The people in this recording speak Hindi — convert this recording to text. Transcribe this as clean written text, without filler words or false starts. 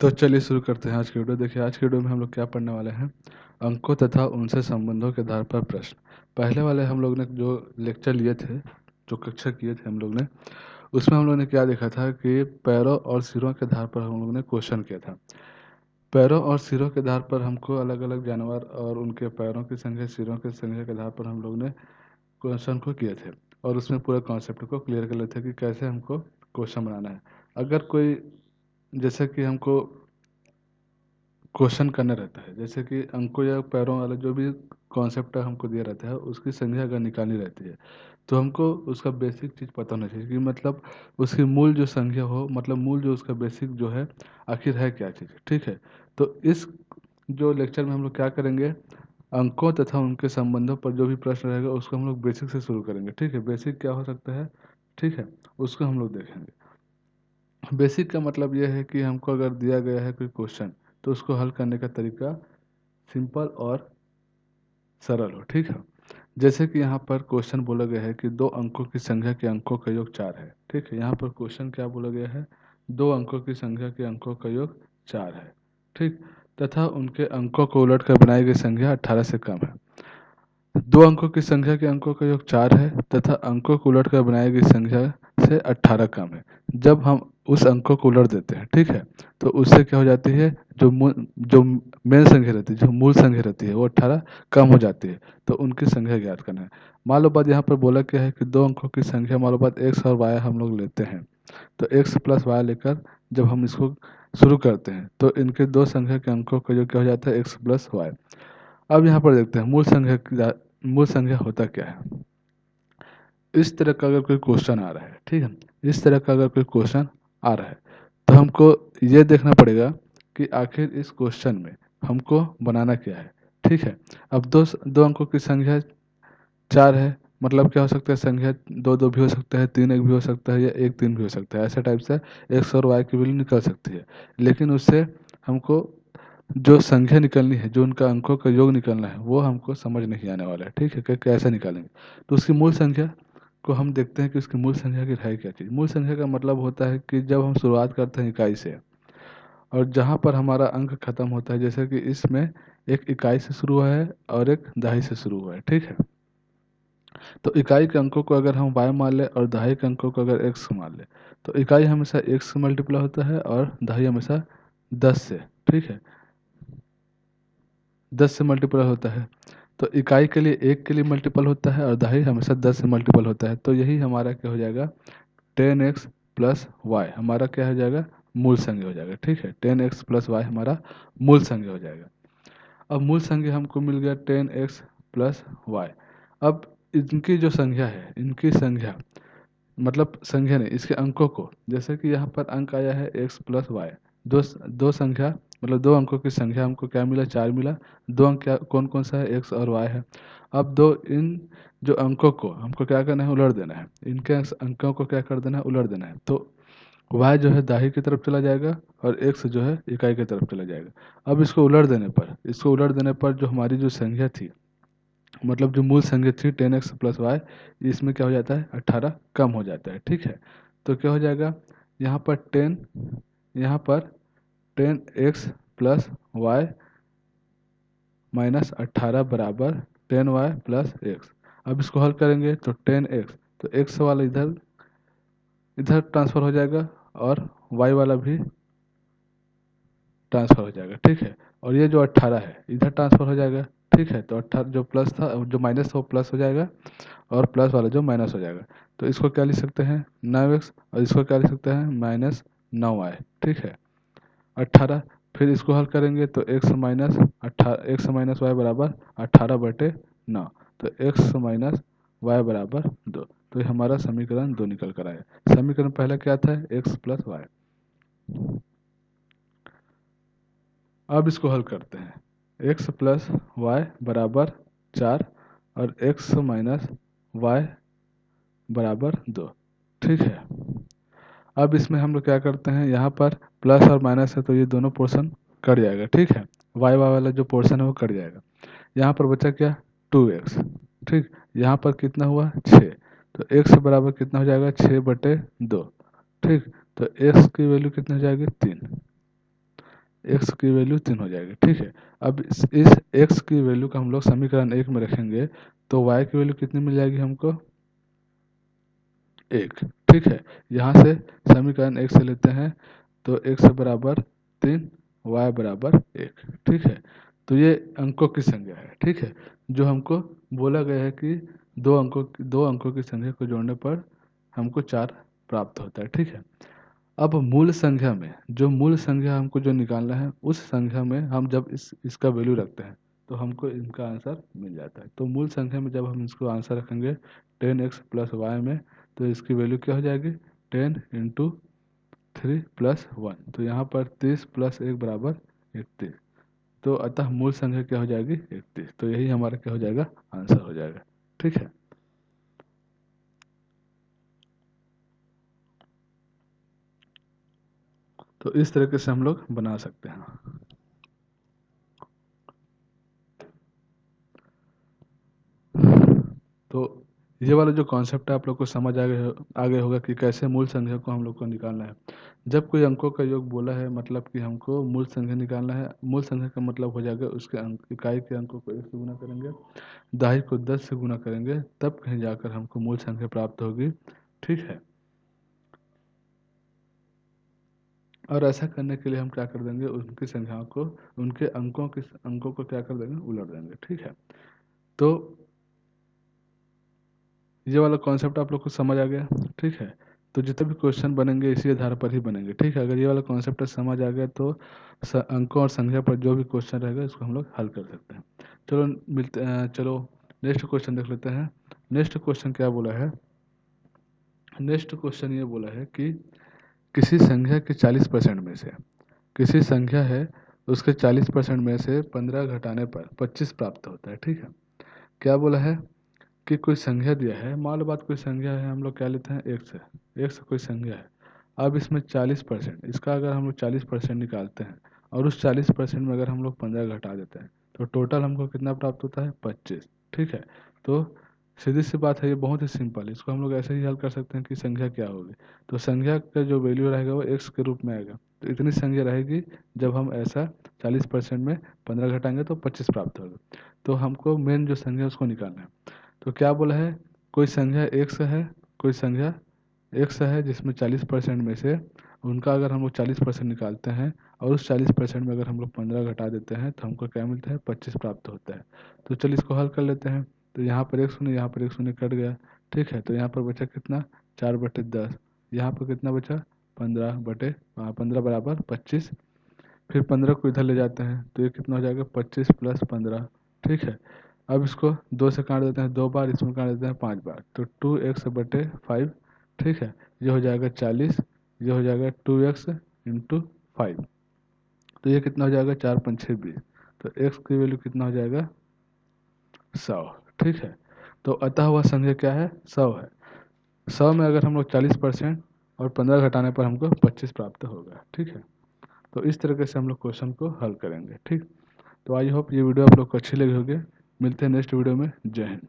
तो चलिए शुरू करते हैं आज की वीडियो। देखिए आज की वीडियो में हम लोग क्या पढ़ने वाले हैं, अंकों तथा उनसे संबंधों के आधार पर प्रश्न। पहले वाले हम लोग ने जो लेक्चर लिए थे, जो कक्षा किए थे हम लोग ने, उसमें हम लोग ने क्या देखा था कि पैरों और सिरों के आधार पर हम लोग ने क्वेश्चन किया था। पैरों और सिरों के आधार पर हमको अलग अलग जानवर और उनके पैरों की संख्या, सिरों की संख्या के आधार पर हम लोग ने क्वेश्चन को किए थे और उसमें पूरा कॉन्सेप्ट को क्लियर कर लेते थे कि कैसे हमको क्वेश्चन बनाना है। अगर कोई, जैसे कि हमको क्वेश्चन करना रहता है, जैसे कि अंकों या पैरों वाला जो भी कॉन्सेप्ट हमको दिया रहता है, उसकी संख्या अगर निकालनी रहती है तो हमको उसका बेसिक चीज़ पता होना चाहिए कि मतलब उसकी मूल जो संख्या हो, मतलब मूल जो उसका बेसिक जो है आखिर है क्या चीज़। ठीक है, तो इस जो लेक्चर में हम लोग क्या करेंगे, अंकों तथा उनके संबंधों पर जो भी प्रश्न रहेगा उसको हम लोग बेसिक से शुरू करेंगे। ठीक है, बेसिक क्या हो सकता है, ठीक है, उसको हम लोग देखेंगे। बेसिक का मतलब यह है कि हमको अगर दिया गया है कोई क्वेश्चन तो उसको हल करने का तरीका सिंपल और सरल हो। ठीक है, जैसे कि यहाँ पर क्वेश्चन बोला गया है कि दो अंकों की संख्या के अंकों का योग 4 है। ठीक है, यहाँ पर क्वेश्चन क्या बोला गया है, दो अंकों की संख्या के अंकों का योग 4 है। ठीक, तथा उनके अंकों को उलट कर बनाई गई संख्या 18 से कम है। दो अंकों की संख्या के अंकों का योग 4 है तथा अंकों को उलट कर बनाई गई संख्या से 18 कम है। जब हम उस अंकों को उलट देते हैं, ठीक है, तो उससे क्या हो जाती है, जो मेन संख्या रहती है, जो मूल संख्या रहती है, वो 18 कम हो जाती है। तो उनकी संख्या ज्ञात करना है। मान लो बात यहाँ पर बोला क्या है कि दो अंकों की संख्या, मान लो बात एक्स और वाई हम लोग लेते हैं, तो एक्स प्लस वाई लेकर जब हम इसको शुरू करते हैं तो इनके दो संख्या के अंकों का जो क्या हो जाता है, एक्स प्लस वाई। अब यहाँ पर देखते हैं मूल संख्या होता क्या है। इस तरह का अगर कोई क्वेश्चन आ रहा है, ठीक है, इस तरह का अगर कोई क्वेश्चन आ रहा है तो हमको ये देखना पड़ेगा कि आखिर इस क्वेश्चन में हमको बनाना क्या है। ठीक है, अब दो अंकों की संख्या 4 है, मतलब क्या हो सकता है, संख्या दो दो भी हो सकता है, तीन एक भी हो सकता है, या एक तीन भी हो सकता है। ऐसा टाइप से एक्स और वाई की वैल्यू निकल सकती है। लेकिन उससे हमको जो संख्या निकलनी है, जो उनका अंकों का योग निकलना है, वो हमको समझ नहीं आने वाला है। ठीक है, कि कैसे निकालेंगे, तो उसकी मूल संख्या को हम देखते हैं कि उसकी मूल संख्या की है क्या चीज़। मूल संख्या का मतलब होता है कि जब हम शुरुआत करते हैं इकाई से और जहाँ पर हमारा अंक खत्म होता है, जैसे कि इसमें एक इकाई से शुरू हुआ है और एक दहाई से शुरू हुआ है। ठीक है, तो इकाई के अंकों को अगर हम y मान ले और दहाई के अंकों को अगर x मान ले, तो इकाई हमेशा x से मल्टीप्लाई होता है और दहाई हमेशा 10 से। ठीक है, 10 से मल्टीपल होता है। तो इकाई के लिए एक के लिए मल्टीपल होता है और दहाई हमेशा 10 से मल्टीपल होता है। तो यही हमारा क्या हो जाएगा, 10x प्लस वाई हमारा क्या हो जाएगा, मूल संख्या हो जाएगा। ठीक है, 10x प्लस वाई हमारा मूल संख्या हो जाएगा। अब मूल संख्या हमको मिल गया 10x प्लस वाई। अब इनकी जो संख्या है, इनकी संख्या मतलब संख्या नहीं, इसके अंकों को, जैसे कि यहाँ पर अंक आया है x प्लस वाई, दो दो संख्या मतलब दो अंकों की संख्या हमको क्या मिला, 4 मिला। दो अंक क्या कौन कौन सा है, x और y है। अब दो इन जो अंकों को हमको क्या करना है, उलट देना है। इनके अंकों को क्या कर देना है, उलट देना है। तो y जो है दाहिने की तरफ चला जाएगा और x जो है इकाई की तरफ चला जाएगा। अब इसको उलट देने पर जो हमारी जो संख्या थी, मतलब जो मूल संख्या थी 10x प्लस वाई, इसमें क्या हो जाता है, 18 कम हो जाता है। ठीक है, तो क्या हो जाएगा, यहाँ पर 10, यहाँ पर 10x प्लस वाई माइनस 18 बराबर 10y प्लस एक्स। अब इसको हल करेंगे तो 10x, तो x वाला इधर इधर ट्रांसफ़र हो जाएगा और y वाला भी ट्रांसफ़र हो जाएगा। ठीक है, और ये जो 18 है इधर ट्रांसफ़र हो जाएगा। ठीक है, तो 18 जो प्लस था, जो माइनस था वो प्लस हो जाएगा और प्लस वाला जो माइनस हो जाएगा। तो इसको क्या लिख सकते हैं, 9x, और इसको क्या लिख सकते हैं, माइनस 9y। ठीक है, 18, फिर इसको हल करेंगे तो x माइनस वाई बराबर 18/9। तो x माइनस वाई बराबर 2। तो ये हमारा समीकरण 2 निकल कर आया। समीकरण पहला क्या था, x प्लस वाई। अब इसको हल करते हैं, x प्लस वाई बराबर 4 और x माइनस वाई बराबर 2। ठीक है, अब इसमें हम लोग क्या करते हैं, यहाँ पर प्लस और माइनस है तो ये दोनों पोर्शन कट जाएगा। ठीक है, वाई वाला जो पोर्शन है वो कट जाएगा। यहाँ पर बचा क्या, 2x। ठीक, यहाँ पर कितना हुआ, 6। तो x बराबर कितना हो जाएगा, 6/2। ठीक, तो x की वैल्यू कितनी हो जाएगी, 3। x की वैल्यू 3 हो जाएगी। ठीक है, अब इस x की वैल्यू को हम लोग समीकरण 1 में रखेंगे तो y की वैल्यू कितनी मिल जाएगी हमको, 1। ठीक है, यहाँ से समीकरण 1 से लेते हैं तो x बराबर 3, y बराबर 1। ठीक है, तो ये अंकों की संख्या है। ठीक है, जो हमको बोला गया है कि दो अंकों की संख्या को जोड़ने पर हमको 4 प्राप्त होता है। ठीक है, अब मूल संख्या में जो मूल संख्या हमको जो निकालना है, उस संख्या में हम जब इसका वैल्यू रखते हैं तो हमको इनका आंसर मिल जाता है। तो मूल संख्या में जब हम इसको आंसर रखेंगे 10x प्लस वाई में, तो इसकी वैल्यू क्या हो जाएगी, 10 इंटू 3 प्लस 1। तो यहाँ पर 30 प्लस 1 बराबर 31। तो अतः मूल संख्या क्या हो जाएगी, 31। तो यही हमारा क्या हो जाएगा, आंसर हो जाएगा। ठीक है, तो इस तरीके से हम लोग बना सकते हैं। तो ये वाला जो कॉन्सेप्ट है आप लोग को समझ आ गया होगा कि कैसे मूल संख्या को हम लोग को निकालना है। जब कोई अंकों का योग बोला है, मतलब कि हमको मूल संख्या निकालना है। मूल संख्या का मतलब हो जाएगा उसके अंक, इकाई के अंकों को 1 से गुना करेंगे, दहाई को 10 से गुना करेंगे, तब कहीं जाकर हमको मूल संख्या प्राप्त होगी। ठीक है, और ऐसा करने के लिए हम क्या कर देंगे, उनकी संख्याओं को, उनके अंकों को क्या कर देंगे, उलट देंगे। ठीक है, तो ये वाला कॉन्सेप्ट आप लोग को समझ आ गया। ठीक है, तो जितने भी क्वेश्चन बनेंगे इसी आधार पर ही बनेंगे। ठीक है, अगर ये वाला कॉन्सेप्ट समझ आ गया तो अंकों और संख्या पर जो भी क्वेश्चन रहेगा इसको हम लोग हल कर सकते हैं। चलो नेक्स्ट क्वेश्चन देख लेते हैं। नेक्स्ट क्वेश्चन क्या बोला है, नेक्स्ट क्वेश्चन ये बोला है कि किसी संख्या के 40% में से, किसी संख्या है उसके 40% में से 15 घटाने पर 25 प्राप्त होता है। ठीक है, क्या बोला है कि कोई संख्या दिया है, मान लो बात कोई संख्या है, हम लोग क्या लेते हैं, एक से कोई संख्या है। अब इसमें 40%, इसका अगर हम लोग 40% निकालते हैं और उस 40% में अगर हम लोग 15 घटा देते हैं तो टोटल हमको कितना प्राप्त होता है, 25। ठीक है, तो सीधी सी बात है, ये बहुत ही सिंपल है। इसको हम लोग ऐसे ही हल कर सकते हैं कि संख्या क्या होगी, तो संख्या का जो वैल्यू रहेगा वो x के रूप में आएगा। तो इतनी संख्या रहेगी, जब हम ऐसा 40% में 15 घटाएंगे तो 25 प्राप्त होगा। तो हमको मेन जो संख्या है उसको निकालना है। तो क्या बोला है, कोई संख्या x है, कोई संख्या x है जिसमें 40% में से उनका अगर हम लोग 40% निकालते हैं और उस 40% में अगर हम लोग 15 घटा देते हैं तो हमको क्या मिलता है, 25 प्राप्त होता है। तो चलिए इसको हल कर लेते हैं। तो यहाँ पर एक शून्य, यहाँ पर एक शून्य कट गया। ठीक है, तो यहाँ पर बचा कितना, 4/10। यहाँ पर कितना बचा, 15 बराबर 25। फिर 15 को इधर ले जाते हैं तो ये कितना हो जाएगा, 25 प्लस 15। ठीक है, अब इसको 2 से काट देते हैं 2 बार, इसमें काट देते हैं 5 बार, तो 2x/5। ठीक है, ये हो जाएगा 40, ये हो जाएगा 2x इंटू 5। तो ये कितना हो जाएगा, 4×5 = 20। तो x की वैल्यू कितना हो जाएगा, 100। ठीक है, तो अतः वह संख्या क्या है, 100 है। 100 में अगर हम लोग 40% और 15 घटाने पर हमको 25 प्राप्त होगा। ठीक है, तो इस तरीके से हम लोग क्वेश्चन को हल करेंगे। ठीक, तो आई होप ये वीडियो आप लोग को अच्छी लगी होगी। मिलते हैं नेक्स्ट वीडियो में। जय हिंद।